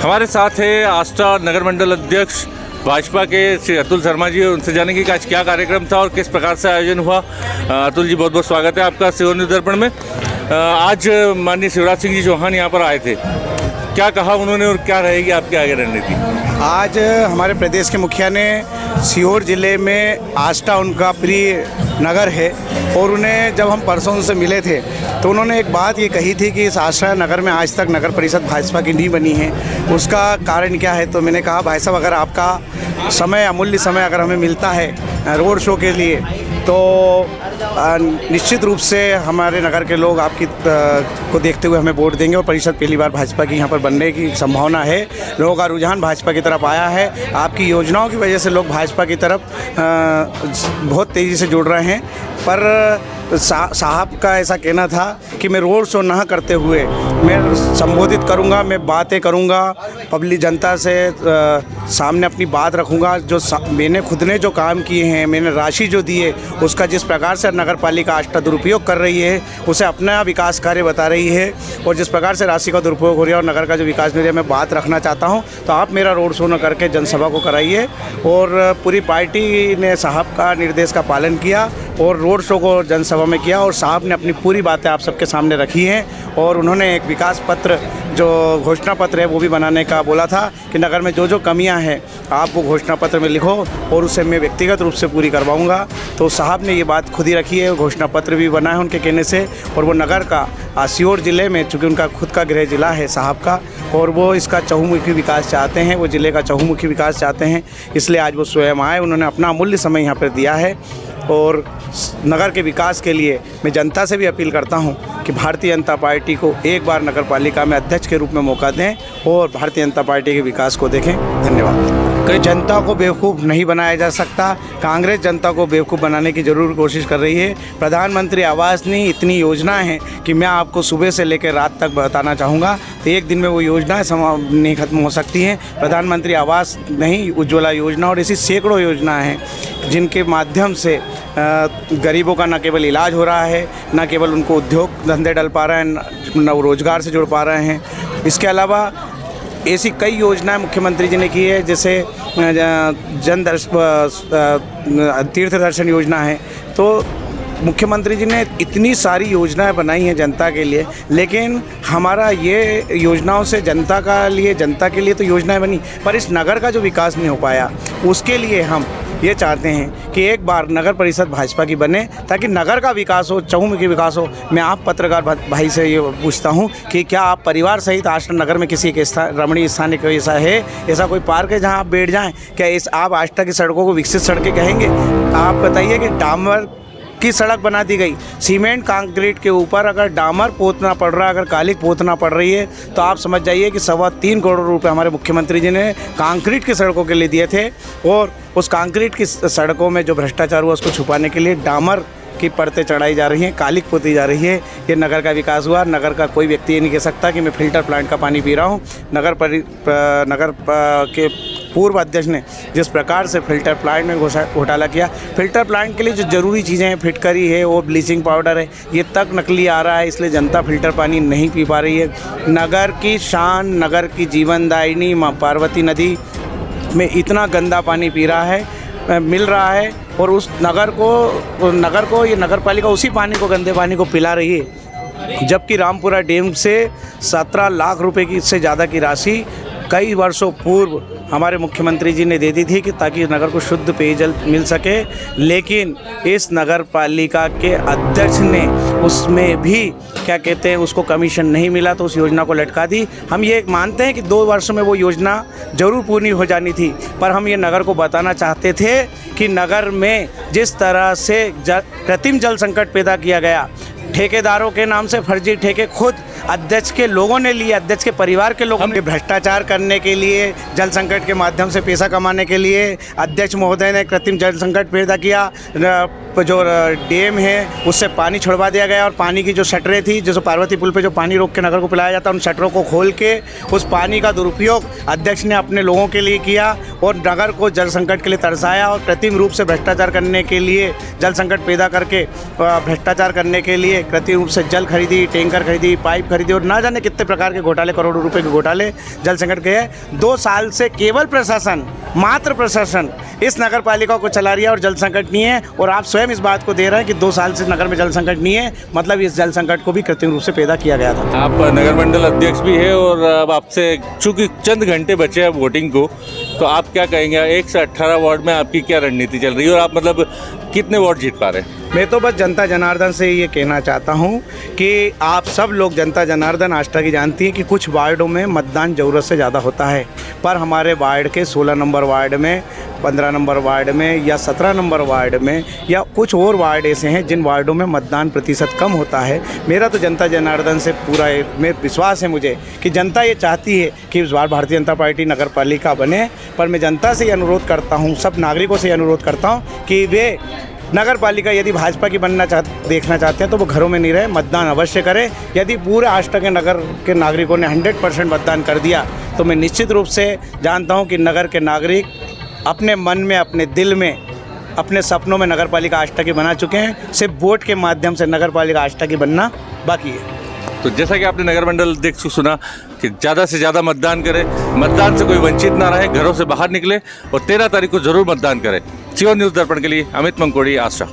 हमारे साथ है आष्टा नगर मंडल अध्यक्ष भाजपा के श्री अतुल शर्मा जी। उनसे जानेंगे कि आज क्या कार्यक्रम था और किस प्रकार से आयोजन हुआ। अतुल जी, बहुत बहुत स्वागत है आपका सेवा न्यूज़ दर्पण में। आज माननीय शिवराज सिंह जी चौहान यहाँ पर आए थे, क्या कहा उन्होंने और क्या रहेगी आपकी आगे रणनीति? आज हमारे प्रदेश के मुखिया ने सीहोर जिले में आष्टा उनका प्रिय नगर है और उन्हें जब हम परसों उनसे मिले थे तो उन्होंने एक बात ये कही थी कि इस आष्टा नगर में आज तक नगर परिषद भाजपा की नहीं बनी है, उसका कारण क्या है। तो मैंने कहा भाई साहब, अगर आपका समय, अमूल्य समय अगर हमें मिलता है रोड शो के लिए तो निश्चित रूप से हमारे नगर के लोग आपकी को देखते हुए हमें वोट देंगे और परिषद पहली बार भाजपा की यहाँ पर बनने की संभावना है। लोगों का रुझान भाजपा की तरफ आया है। आपकी योजनाओं की वजह से लोग भाजपा की तरफ बहुत तेज़ी से जुड़ रहे हैं। पर साहब का ऐसा कहना था कि मैं रोड शो ना करते हुए मैं संबोधित करूंगा, मैं बातें करूंगा, पब्लिक जनता से सामने अपनी बात रखूंगा। जो मैंने खुद ने जो काम किए हैं, मैंने राशि जो दी है, उसका जिस प्रकार से नगर पालिका आष्टा दुरुपयोग कर रही है, उसे अपना विकास कार्य बता रही है और जिस प्रकार से राशि का दुरुपयोग हो रहा है और नगर का जो विकास नहीं है, मैं बात रखना चाहता हूँ। तो आप मेरा रोड शो न करके जनसभा को कराइए। और पूरी पार्टी ने साहब का निर्देश का पालन किया और रोड शो को जनसभा में किया और साहब ने अपनी पूरी बातें आप सबके सामने रखी हैं। और उन्होंने एक विकास पत्र, जो घोषणा पत्र है, वो भी बनाने का बोला था कि नगर में जो जो कमियां हैं आप वो घोषणा पत्र में लिखो और उसे मैं व्यक्तिगत रूप से पूरी करवाऊंगा। तो साहब ने ये बात खुद ही रखी है, घोषणा पत्र भी बना है उनके कहने से। और वो नगर का सीहोर ज़िले में, चूँकि उनका खुद का गृह जिला है साहब का, और वो इसका चहुमुखी विकास चाहते हैं, वो ज़िले का चहुमुखी विकास चाहते हैं, इसलिए आज वो स्वयं आए। उन्होंने अपना अमूल्य समय यहाँ पर दिया है और नगर के विकास के लिए मैं जनता से भी अपील करता हूं कि भारतीय जनता पार्टी को एक बार नगर पालिका में अध्यक्ष के रूप में मौका दें और भारतीय जनता पार्टी के विकास को देखें। धन्यवाद। कई जनता को बेवकूफ़ नहीं बनाया जा सकता। कांग्रेस जनता को बेवकूफ़ बनाने की ज़रूर कोशिश कर रही है। प्रधानमंत्री आवास नहीं, इतनी योजनाएं हैं कि मैं आपको सुबह से लेकर रात तक बताना चाहूँगा तो एक दिन में वो योजनाएं नहीं ख़त्म हो सकती हैं। प्रधानमंत्री आवास नहीं, उज्ज्वला योजना और ऐसी सैकड़ों योजनाएं हैं जिनके माध्यम से गरीबों का न केवल इलाज हो रहा है, न केवल उनको उद्योग धंधे डल पा रहे हैं, न वो रोज़गार से जुड़ पा रहे हैं। इसके अलावा ऐसी कई योजनाएं मुख्यमंत्री जी ने की है, जैसे तीर्थ दर्शन योजना है। तो मुख्यमंत्री जी ने इतनी सारी योजनाएं बनाई हैं जनता के लिए, लेकिन हमारा ये योजनाओं से जनता के लिए तो योजनाएं बनी, पर इस नगर का जो विकास नहीं हो पाया, उसके लिए हम ये चाहते हैं कि एक बार नगर परिषद भाजपा की बने ताकि नगर का विकास हो, चहुमुखी विकास हो। मैं आप पत्रकार भाई से ये पूछता हूँ कि क्या आप परिवार सहित आष्टा नगर में किसी एक रमणीय स्थान कोई ऐसा है, ऐसा कोई पार्क है जहाँ आप बैठ जाएं? क्या आप आष्टा की सड़कों को विकसित सड़कें कहेंगे? आप बताइए कि डामर की सड़क बना दी गई, सीमेंट कंक्रीट के ऊपर अगर डामर पोतना पड़ रहा है, अगर कालिक पोतना पड़ रही है, तो आप समझ जाइए कि 3.25 करोड़ रुपए हमारे मुख्यमंत्री जी ने कंक्रीट की सड़कों के लिए दिए थे। और उस कंक्रीट की सड़कों में जो भ्रष्टाचार हुआ उसको छुपाने के लिए डामर की परतें चढ़ाई जा रही हैं, कालिक पोती जा रही है। ये नगर का विकास हुआ। नगर का कोई व्यक्ति ये नहीं कह सकता कि मैं फ़िल्टर प्लांट का पानी पी रहा हूँ। नगर के पूर्व अध्यक्ष ने जिस प्रकार से फ़िल्टर प्लांट में घोटाला किया, फ़िल्टर प्लांट के लिए जो ज़रूरी चीज़ें हैं, फिटकरी है और ब्लीचिंग पाउडर है, ये तक नकली आ रहा है, इसलिए जनता फ़िल्टर पानी नहीं पी पा रही है। नगर की शान, नगर की जीवनदायिनी माँ पार्वती नदी में इतना गंदा पानी पी रहा है, मिल रहा है, और उस नगर को ये नगर पालिका उसी पानी को, गंदे पानी को पिला रही है। जबकि रामपुरा डैम से 17 लाख रुपए की से ज़्यादा की राशि कई वर्षों पूर्व हमारे मुख्यमंत्री जी ने दे दी थी कि ताकि नगर को शुद्ध पेयजल मिल सके, लेकिन इस नगर पालिका के अध्यक्ष ने उसमें भी क्या कहते हैं, उसको कमीशन नहीं मिला तो उस योजना को लटका दी। हम ये मानते हैं कि 2 वर्षों में वो योजना ज़रूर पूरी हो जानी थी, पर हम ये नगर को बताना चाहते थे कि नगर में जिस तरह से कृत्रिम जल संकट पैदा किया गया, ठेकेदारों के नाम से फर्जी ठेके खुद अध्यक्ष के लोगों ने लिए, अध्यक्ष के परिवार के लोगों ने, भ्रष्टाचार करने के लिए, जल संकट के माध्यम से पैसा कमाने के लिए अध्यक्ष महोदय ने कृत्रिम जल संकट पैदा किया। जो डैम है उससे पानी छुड़वा दिया गया और पानी की जो शटरें थी, जैसे पार्वती पुल पे जो पानी रोक के नगर को पिलाया जाता, उन शटरों को खोल के उस पानी का दुरुपयोग अध्यक्ष ने अपने लोगों के लिए किया और नगर को जल संकट के लिए तरसाया और कृत्रिम रूप से भ्रष्टाचार करने के लिए, जल संकट पैदा करके भ्रष्टाचार करने के लिए कृत्रिम रूप से जल खरीदी, टैंकर खरीदी, पाइप खरीदी और ना जाने कितने प्रकार के घोटाले, करोड़ों रुपए के घोटाले जल संकट के हैं। 2 साल से केवल प्रशासन, मात्र प्रशासन इस नगर पालिका को चला रही है और जल संकट नहीं है। और आप स्वयं इस बात को दे रहे हैं कि 2 साल से नगर में जल संकट नहीं है, मतलब इस जल संकट को भी कृत्रिम रूप से पैदा किया गया था। आप नगर मंडल अध्यक्ष भी है और अब आपसे चूंकि चंद घंटे बचे हैं वोटिंग को, तो आप क्या कहेंगे 1 से 18 वार्ड में आपकी क्या रणनीति चल रही है और आप मतलब कितने वोट जीत पा रहे हैं? मैं तो बस जनता जनार्दन से ये कहना चाहता हूँ कि आप सब लोग जनता जनार्दन आस्था की जानती है कि कुछ वार्डों में मतदान ज़रूरत से ज़्यादा होता है, पर हमारे वार्ड के 16 नंबर वार्ड में, 15 नंबर वार्ड में या 17 नंबर वार्ड में या कुछ और वार्ड ऐसे हैं जिन वार्डों में मतदान प्रतिशत कम होता है। मेरा तो जनता जनार्दन से पूरा विश्वास है मुझे कि जनता ये चाहती है कि इस बार भारतीय जनता पार्टी नगर पालिका बने। पर मैं जनता से ये अनुरोध करता हूँ, सब नागरिकों से ये अनुरोध करता हूँ कि वे नगर पालिका यदि भाजपा की देखना चाहते हैं तो वो घरों में नहीं रहे, मतदान अवश्य करें। यदि पूरे आष्टा के नगर के नागरिकों ने 100% मतदान कर दिया तो मैं निश्चित रूप से जानता हूं कि नगर के नागरिक अपने मन में, अपने दिल में, अपने सपनों में नगर पालिका आष्टा की बना चुके हैं। सिर्फ वोट के माध्यम से नगर पालिका आष्टा की बनना बाकी है। तो जैसा कि आपने नगर मंडल अध्यक्ष को सुना कि ज़्यादा से ज़्यादा मतदान करें, मतदान से कोई वंचित ना रहे, घरों से बाहर निकले और 13 तारीख को जरूर मतदान करें। सीओ न्यूज़ दर्पण के लिए अमित मंकोड़ी, आस्था।